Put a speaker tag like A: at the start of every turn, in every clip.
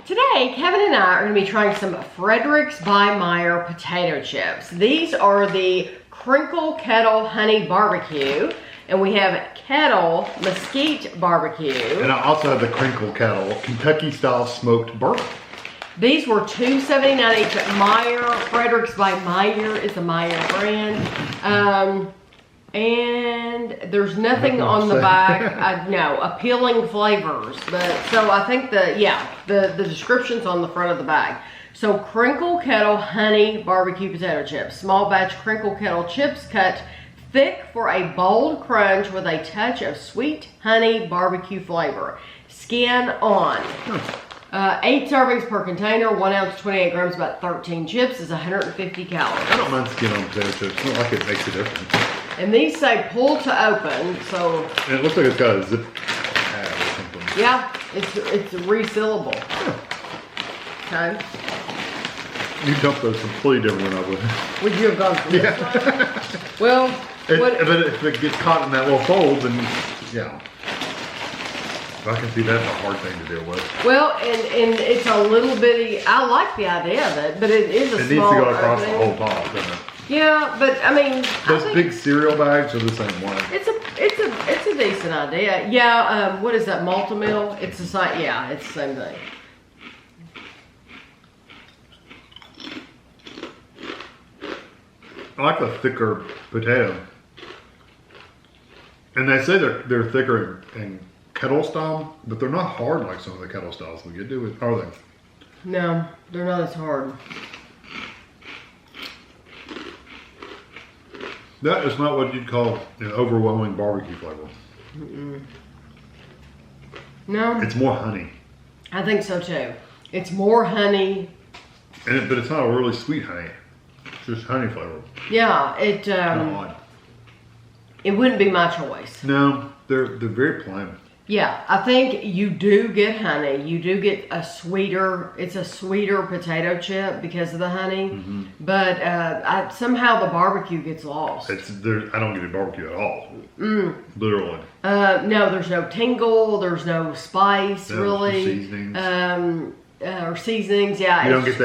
A: Today, Kevin and I are going to be trying some Frederik's by Meijer potato chips. These are the Crinkle Kettle Honey Barbecue, and we have Kettle Mesquite BBQ.
B: And I also have the Crinkle Kettle Kentucky style smoked bourbon.
A: These were $2.79 each at Meijer. Frederik's by Meijer is the Meijer brand. And there's nothing on the back. No, appealing flavors. But so I think the description's on the front of the bag. So Crinkle Kettle Honey Barbecue Potato Chips. Small batch Crinkle Kettle chips cut thick for a bold crunch with a touch of sweet honey barbecue flavor. Skin on. 8 servings per container, 1 ounce, 28 grams, about 13 chips is 150 calories.
B: I don't mind skin on potato chips. It's not like it makes a difference.
A: And these say pull to open, so.
B: And it looks like it's got a zip tab or something.
A: Yeah, it's resealable. Okay.
B: You jumped those completely different than I would.
A: Would you have gone for this one? Well,
B: if it gets caught in that little fold, then yeah. I can see that's a hard thing to deal with.
A: Well, and it's a little bitty. I like the idea of it, but it is a small.
B: It needs to go across the whole top, doesn't it?
A: Yeah, but I mean,
B: those big cereal bags are the same way.
A: It's a decent idea. Yeah. What is that? Multi-mill? It's the same. Yeah, it's the same thing.
B: I like the thicker potato, and they say they're thicker in kettle style, but they're not hard like some of the kettle styles we get. Are they?
A: No, they're not as hard.
B: That is not what you'd call an overwhelming barbecue flavor.
A: No.
B: It's more honey.
A: I think so too. It's more honey.
B: But it's not a really sweet honey. It's just honey flavor.
A: Yeah, it wouldn't be my choice.
B: No, they're very plain.
A: Yeah, I think you do get honey. You do get a sweeter. It's a sweeter potato chip because of the honey. Mm-hmm. But somehow the barbecue gets lost.
B: I don't get a barbecue at all. Literally.
A: No, there's no tingle. There's no spice really.
B: Seasonings.
A: Or seasonings. Yeah.
B: You don't get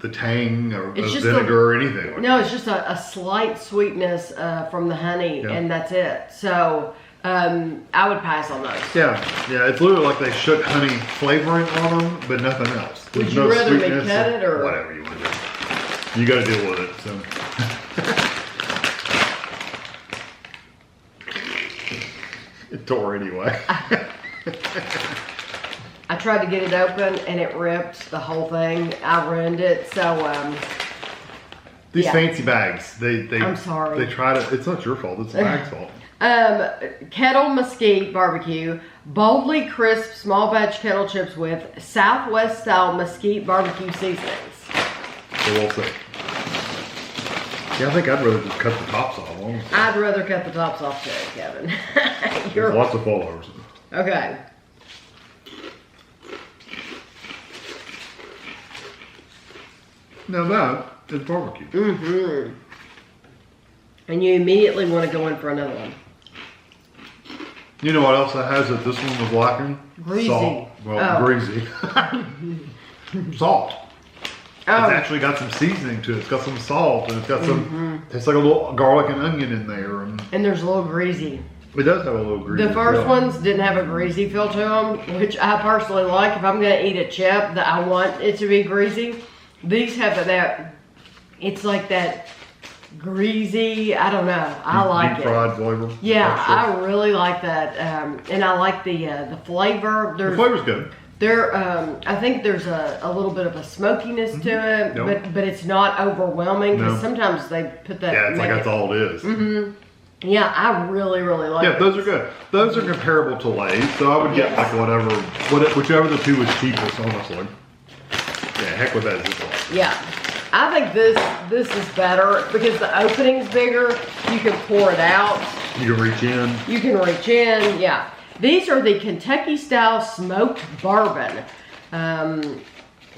B: the tang or vinegar or anything.
A: No, it's just a slight sweetness from the honey, and that's it. So. I would pass on those. Yeah,
B: it's literally like they shook honey flavoring on them, but nothing else.
A: Would you rather me cut it or
B: whatever you want to do? You got to deal with it. So it tore anyway.
A: I tried to get it open and it ripped the whole thing. I ruined it. So
B: these fancy bags,
A: I'm sorry.
B: They try to. It's not your fault. It's the bag's fault.
A: Kettle Mesquite Barbecue, boldly crisp small batch kettle chips with Southwest style mesquite barbecue seasonings.
B: So we'll see. Yeah, I think I'd rather just cut the tops off. Honestly.
A: I'd rather cut the tops off too, Kevin.
B: There's lots of followers.
A: Okay.
B: Now that is barbecue.
A: Mm-hmm. And you immediately want to go in for another one.
B: You know what else that has that this one was lacking?
A: Greasy.
B: Salt. Well, greasy. Salt. Oh. It's actually got some seasoning to it. It's got some salt and it's got some, tastes like a little garlic and onion in there. And
A: there's a little greasy.
B: It does have a little greasy.
A: The first ones didn't have a greasy feel to them, which I personally like. If I'm going to eat a chip that I want it to be greasy, these have that, it's like that greasy, I don't know. I like
B: deep fried flavor.
A: Yeah, I really like that, and I like the flavor.
B: The flavor's good.
A: I think there's a little bit of a smokiness to it, but it's not overwhelming because sometimes they put that.
B: Yeah, it's like that's all it is.
A: Yeah, I really like.
B: Yeah, those are good. Those are comparable to Lay's, so I would get like whichever the two is cheapest, honestly. Yeah, heck with that Ziploc.
A: Yeah. I think this is better because the opening's bigger. You can pour it out.
B: You can reach in.
A: You can reach in, yeah. These are the Kentucky style smoked bourbon.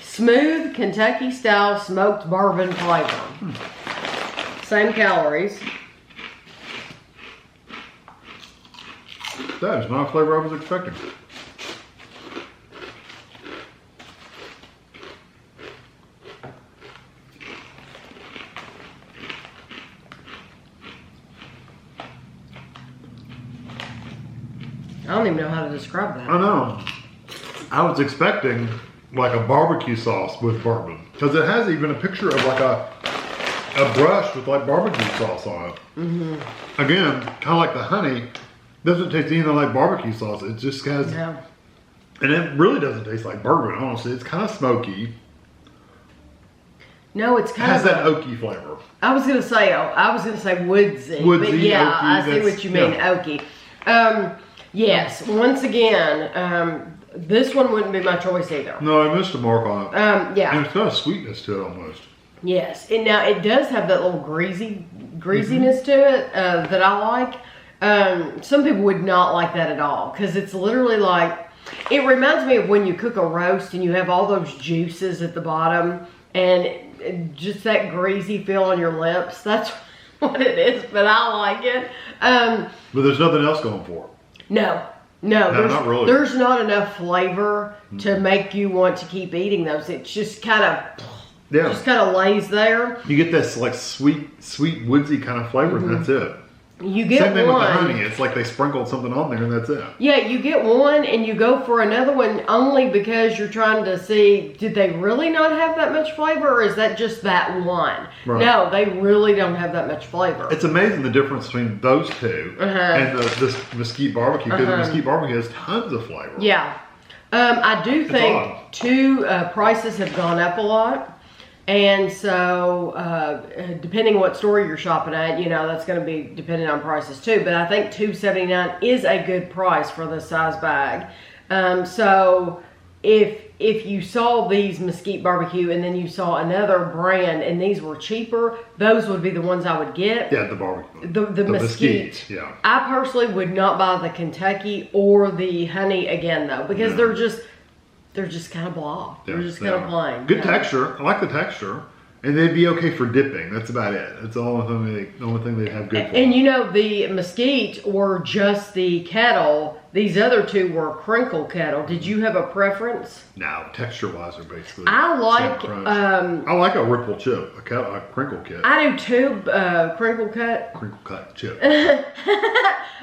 A: Smooth Kentucky style smoked bourbon flavor. Same calories.
B: That is not a flavor I was expecting.
A: don't even know how to describe that.
B: I know. I was expecting like a barbecue sauce with bourbon. Because it has even a picture of like a brush with like barbecue sauce on it. Again, kind of like the honey. Doesn't taste anything like barbecue sauce. It just has...
A: No.
B: And it really doesn't taste like bourbon, honestly. It's kind of smoky.
A: No, it's kind
B: has
A: of
B: that oaky flavor.
A: I was gonna say woodsy,
B: Woodsy,
A: but yeah,
B: oaky,
A: I see what you mean,
B: yeah.
A: oaky. Yes, once again, this one wouldn't be my choice either.
B: No, I missed the mark on it.
A: Yeah.
B: And it's got a sweetness to it almost.
A: Yes, and now it does have that little greasiness to it that I like. Some people would not like that at all because it's literally like, it reminds me of when you cook a roast and you have all those juices at the bottom and just that greasy feel on your lips. That's what it is, but I like it.
B: But there's nothing else going for it.
A: No,
B: not really.
A: There's not enough flavor to make you want to keep eating those. It's just kind of lays there.
B: You get this like sweet woodsy kind of flavor, and that's it.
A: You get
B: Same thing
A: one.
B: with the honey. It's like they sprinkled something on there, and that's it.
A: Yeah, you get one, and you go for another one only because you're trying to see, did they really not have that much flavor, or is that just that one?
B: Right.
A: No, they really don't have that much flavor.
B: It's amazing the difference between those two and this Mesquite BBQ, because the Mesquite BBQ has tons of flavor.
A: Yeah. I do think
B: odd.
A: too, prices have gone up a lot. And so, depending on what store you're shopping at, you know, that's going to be dependent on prices too. But I think $2.79 is a good price for this size bag. So if you saw these Mesquite BBQ and then you saw another brand and these were cheaper, those would be the ones I would get.
B: Yeah, the barbecue.
A: The Mesquite.
B: Yeah.
A: I personally would not buy the Kentucky or the honey again though, because they're just kind of blah. They're just kind of plain.
B: Good texture. I like the texture. And they'd be okay for dipping. That's about it. That's the only thing they have good for.
A: And you know, the Mesquite were just the Kettle. These other two were Crinkle Kettle. Did you have a preference?
B: No, texture-wise, are basically.
A: I like.
B: I like a ripple chip, a crinkle kit.
A: I do too. Crinkle cut.
B: Crinkle cut chip.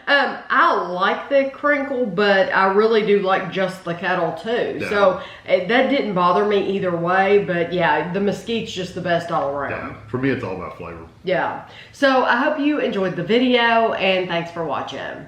A: I like the Crinkle, but I really do like just the Kettle too. Yeah. So that didn't bother me either way. But yeah, the Mesquite's just the best all around.
B: Yeah, for me, it's all about flavor.
A: Yeah. So I hope you enjoyed the video, and thanks for watching.